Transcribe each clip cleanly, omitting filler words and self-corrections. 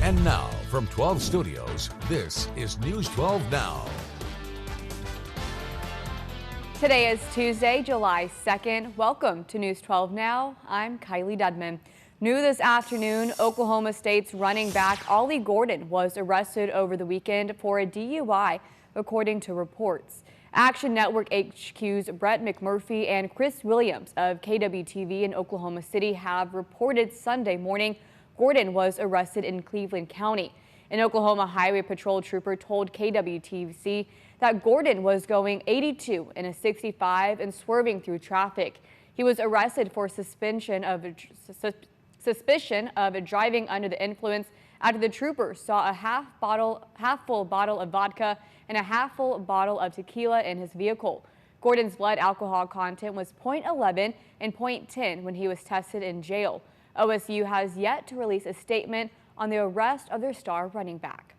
And now, from 12 Studios, this is News 12 Now. Today is Tuesday, July 2nd. Welcome to News 12 Now. I'm Kylie Dudman. New this afternoon, Oklahoma State's running back Ollie Gordon was arrested over the weekend for a DUI, according to reports. Action Network HQ's Brett McMurphy and Chris Williams of KWTV in Oklahoma City have reported Sunday morning Gordon was arrested in Cleveland County. An Oklahoma Highway Patrol trooper told KWTC that Gordon was going 82 in a 65 and swerving through traffic. He was arrested for suspicion of driving under the influence after the trooper saw a half-full bottle of vodka and a half-full bottle of tequila in his vehicle. Gordon's blood alcohol content was 0.11 and 0.10 when he was tested in jail. OSU has yet to release a statement on the arrest of their star running back.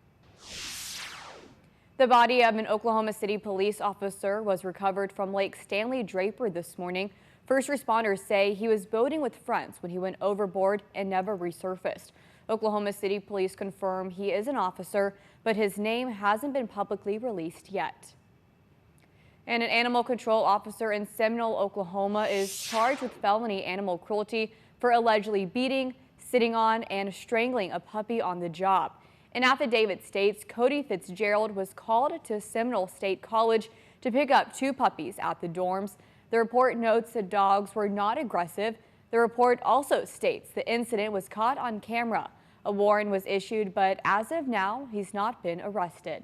The body of an Oklahoma City police officer was recovered from Lake Stanley Draper this morning. First responders say he was boating with friends when he went overboard and never resurfaced. Oklahoma City police confirm he is an officer, but his name hasn't been publicly released yet. And an animal control officer in Seminole, Oklahoma is charged with felony animal cruelty for allegedly beating, sitting on, and strangling a puppy on the job. An affidavit states Cody Fitzgerald was called to Seminole State College to pick up 2 puppies at the dorms. The report notes the dogs were not aggressive. The report also states the incident was caught on camera. A warrant was issued, but as of now, he's not been arrested.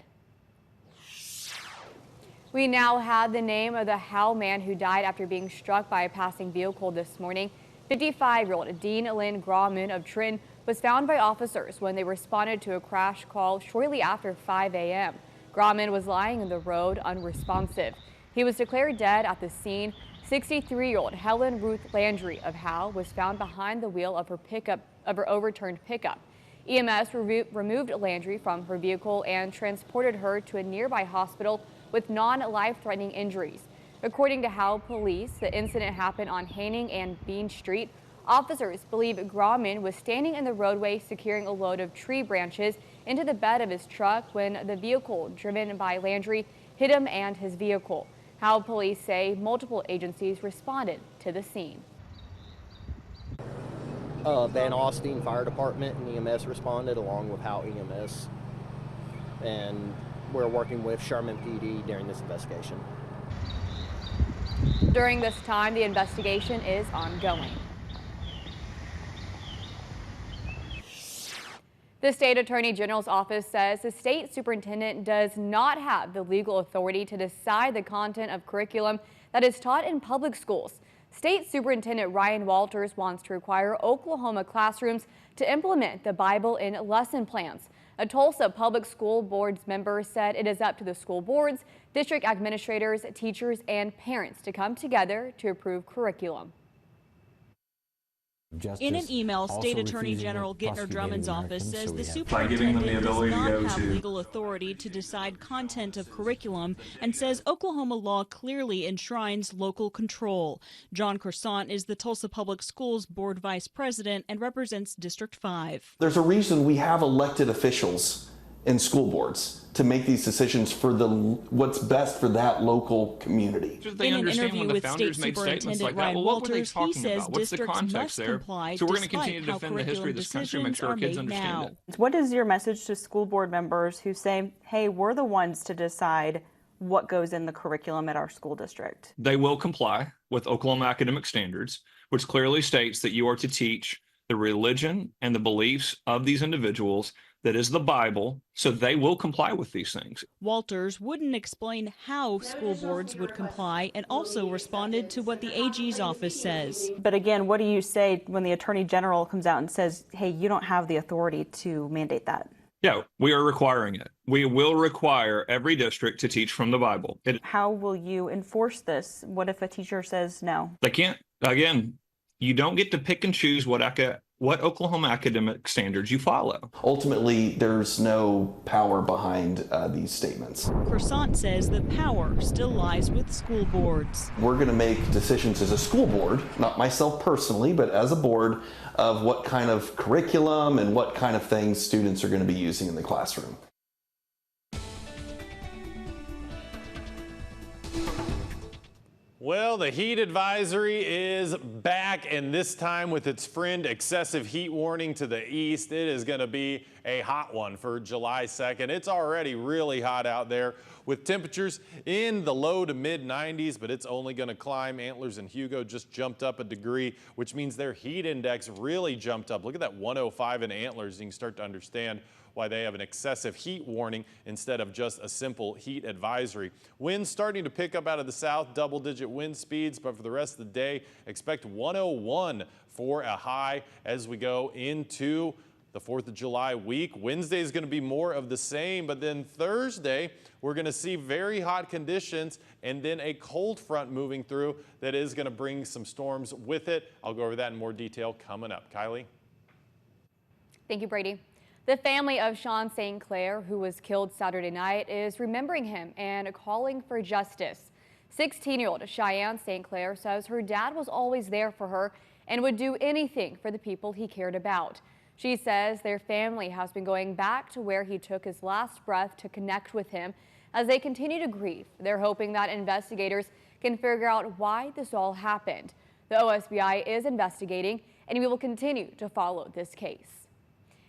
We now have the name of the Howe man who died after being struck by a passing vehicle this morning. 55-year-old Dean Lynn Grauman of Trenton was found by officers when they responded to a crash call shortly after 5 a.m. Grauman was lying in the road unresponsive. He was declared dead at the scene. 63-year-old Helen Ruth Landry of Howe was found behind the wheel of her overturned pickup. EMS removed Landry from her vehicle and transported her to a nearby hospital with non-life-threatening injuries. According to Howe police, the incident happened on Hanning and Bean Street. Officers believe Grauman was standing in the roadway securing a load of tree branches into the bed of his truck when the vehicle driven by Landry hit him and his vehicle. Howe police say multiple agencies responded to the scene. Van Alstyne Fire Department and EMS responded along with Howe EMS, and we're working with Sherman PD during this investigation. During this time, the investigation is ongoing. The state attorney general's office says the state superintendent does not have the legal authority to decide the content of curriculum that is taught in public schools. State Superintendent Ryan Walters wants to require Oklahoma classrooms to implement the Bible in lesson plans. A Tulsa Public School Board's member said it is up to the school boards, district administrators, teachers, and parents to come together to approve curriculum. In an email, State Attorney General Gittner Drummond's office says the superintendent does not have legal authority to decide content of curriculum and says Oklahoma law clearly enshrines local control. John Croissant is the Tulsa Public Schools Board Vice President and represents District 5. There's a reason we have elected officials in school boards to make these decisions for what's best for that local community. In an interview with State Superintendent Ryan Walters, he says districts must comply despite how curriculum decisions are made now. What is your message to school board members who say, hey, we're the ones to decide what goes in the curriculum at our school district? They will comply with Oklahoma academic standards, which clearly states that you are to teach the religion and the beliefs of these individuals, that is the Bible, so they will comply with these things. Walters wouldn't explain how school boards would comply and also responded to what the AG's office says. But again, what do you say when the Attorney General comes out and says, hey, you don't have the authority to mandate that? Yeah, we are requiring it. We will require every district to teach from the Bible. How will you enforce this? What if a teacher says no? They can't. Again, you don't get to pick and choose what what Oklahoma academic standards you follow. Ultimately, there's no power behind these statements. Croissant says the power still lies with school boards. We're going to make decisions as a school board, not myself personally, but as a board, of what kind of curriculum and what kind of things students are going to be using in the classroom. Well, the heat advisory is back, and this time with its friend excessive heat warning to the east. It is going to be a hot one for July 2nd. It's already really hot out there with temperatures in the low to mid 90s, but it's only going to climb. Antlers and Hugo just jumped up a degree, which means their heat index really jumped up. Look at that 105 in Antlers. You can start to understand why they have an excessive heat warning instead of just a simple heat advisory. Winds starting to pick up out of the south, double-digit wind speeds, but for the rest of the day, expect 101 for a high as we go into the 4th of July week. Wednesday is going to be more of the same, but then Thursday, we're going to see very hot conditions and then a cold front moving through that is going to bring some storms with it. I'll go over that in more detail coming up. Kylie? Thank you, Brady. The family of Sean St. Clair, who was killed Saturday night, is remembering him and calling for justice. 16-year-old Cheyenne St. Clair says her dad was always there for her and would do anything for the people he cared about. She says their family has been going back to where he took his last breath to connect with him as they continue to grieve. They're hoping that investigators can figure out why this all happened. The OSBI is investigating, and we will continue to follow this case.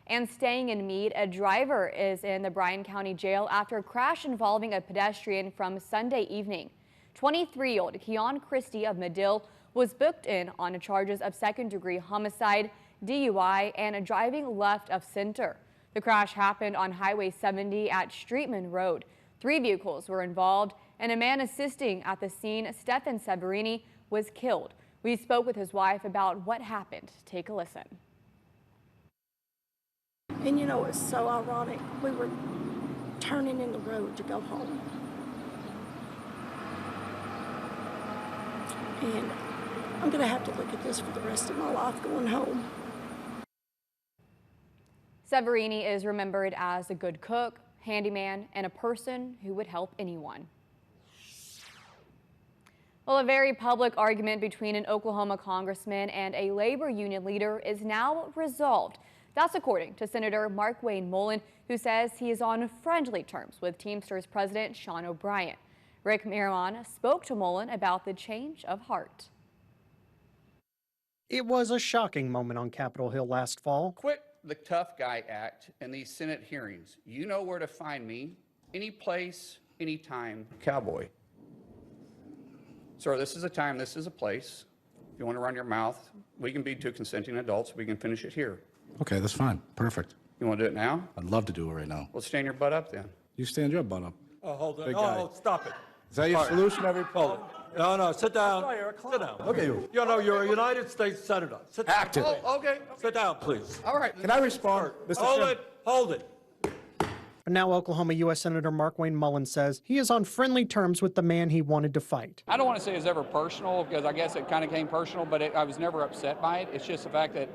And staying in Meade, a driver is in the Bryan County Jail after a crash involving a pedestrian from Sunday evening. 23-year-old Keon Christie of Medill was booked in on charges of second-degree homicide, DUI, and driving left of center. The crash happened on Highway 70 at Streetman Road. 3 vehicles were involved, and a man assisting at the scene, Stephen Severini, was killed. We spoke with his wife about what happened. Take a listen. And you know, it's so ironic. We were turning in the road to go home. And I'm going to have to look at this for the rest of my life going home. Severini is remembered as a good cook, handyman, and a person who would help anyone. Well, a very public argument between an Oklahoma congressman and a labor union leader is now resolved. That's according to Senator Mark Wayne Mullen, who says he is on friendly terms with Teamsters President Sean O'Brien. Rick Miramon spoke to Mullen about the change of heart. It was a shocking moment on Capitol Hill last fall. Quit the tough guy act in these Senate hearings. You know where to find me, any place, anytime, cowboy. Sir, this is a time, this is a place. If you want to run your mouth, we can be two consenting adults. We can finish it here. Okay, that's fine. Perfect. You want to do it now? I'd love to do it right now. Well, stand your butt up then. You stand your butt up. Oh, hold on. Big Oh, guy. stop it. Is that your solution every Hold it. No, sit down. Sit down. Look at you. You know, you're a United States Senator. Sit down. Active. Oh, okay. Sit down, please. All right. Can I respond? Mr. Hold Chairman? it. Hold it. But now Oklahoma U.S. Senator Mark Wayne Mullen says he is on friendly terms with the man he wanted to fight. I don't want to say it's ever personal because I guess it kind of came personal, but I was never upset by it. It's just the fact that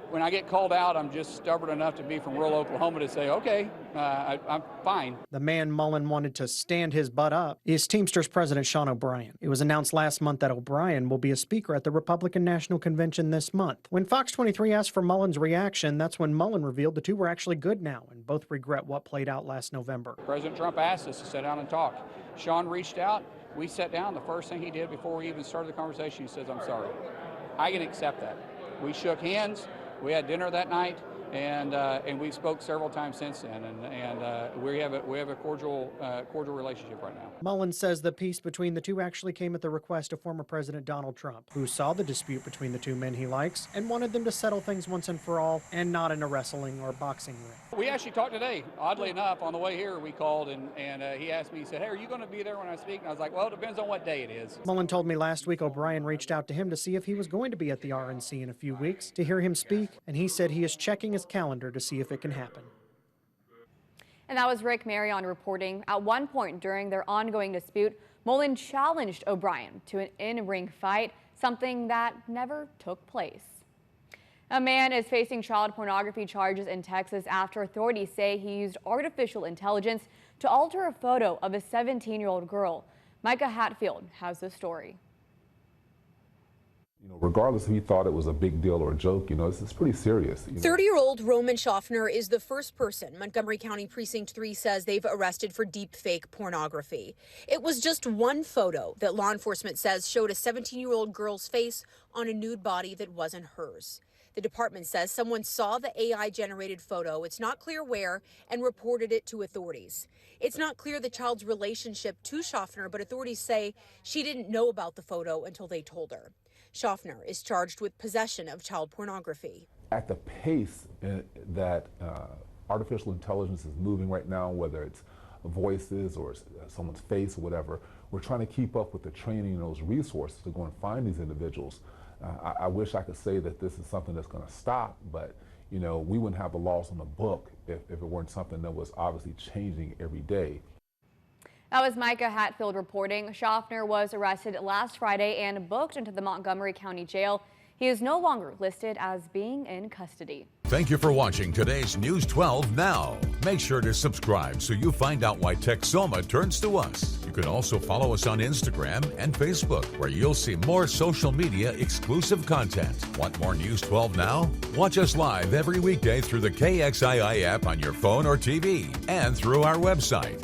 when I get called out, I'm just stubborn enough to be from rural Oklahoma to say, okay, I'm fine. The man Mullen wanted to stand his butt up is Teamsters President Sean O'Brien. It was announced last month that O'Brien will be a speaker at the Republican National Convention this month. When Fox 23 asked for Mullen's reaction, that's when Mullen revealed the two were actually good now and both regret what played out last November. President Trump asked us to sit down and talk. Sean reached out. We sat down. The first thing he did before we even started the conversation, he says, I'm sorry. I can accept that. We shook hands. We had dinner that night, and we spoke several times since then, and we have a cordial relationship right now. Mullen says the peace between the two actually came at the request of former President Donald Trump, who saw the dispute between the two men he likes and wanted them to settle things once and for all, and not in a wrestling or boxing ring. We actually talked today. Oddly enough, on the way here, we called, and he asked me, he said, hey, are you going to be there when I speak? And I was like, well, it depends on what day it is. Mullen told me last week O'Brien reached out to him to see if he was going to be at the RNC in a few weeks to hear him speak, and he said he is checking his calendar to see if it can happen. And that was Rick Marion reporting. At one point during their ongoing dispute, Mullen challenged O'Brien to an in-ring fight, something that never took place. A man is facing child pornography charges in Texas after authorities say he used artificial intelligence to alter a photo of a 17-year-old girl. Micah Hatfield has the story. Regardless if he thought it was a big deal or a joke, it's pretty serious. 30-year-old Roman Schaffner is the first person Montgomery County Precinct 3 says they've arrested for deepfake pornography. It was just one photo that law enforcement says showed a 17-year-old girl's face on a nude body that wasn't hers. The department says someone saw the AI-generated photo, it's not clear where, and reported it to authorities. It's not clear the child's relationship to Schaffner, but authorities say she didn't know about the photo until they told her. Schaffner is charged with possession of child pornography. At the pace that artificial intelligence is moving right now, whether it's voices or someone's face or whatever, we're trying to keep up with the training and those resources to go and find these individuals. I wish I could say that this is something that's going to stop, but we wouldn't have the laws on the book if it weren't something that was obviously changing every day. That was Micah Hatfield reporting. Schaffner was arrested last Friday and booked into the Montgomery County Jail. He is no longer listed as being in custody. Thank you for watching today's News 12 Now. Make sure to subscribe so you find out why Texoma turns to us. You can also follow us on Instagram and Facebook, where you'll see more social media exclusive content. Want more News 12 Now? Watch us live every weekday through the KXII app on your phone or TV and through our website.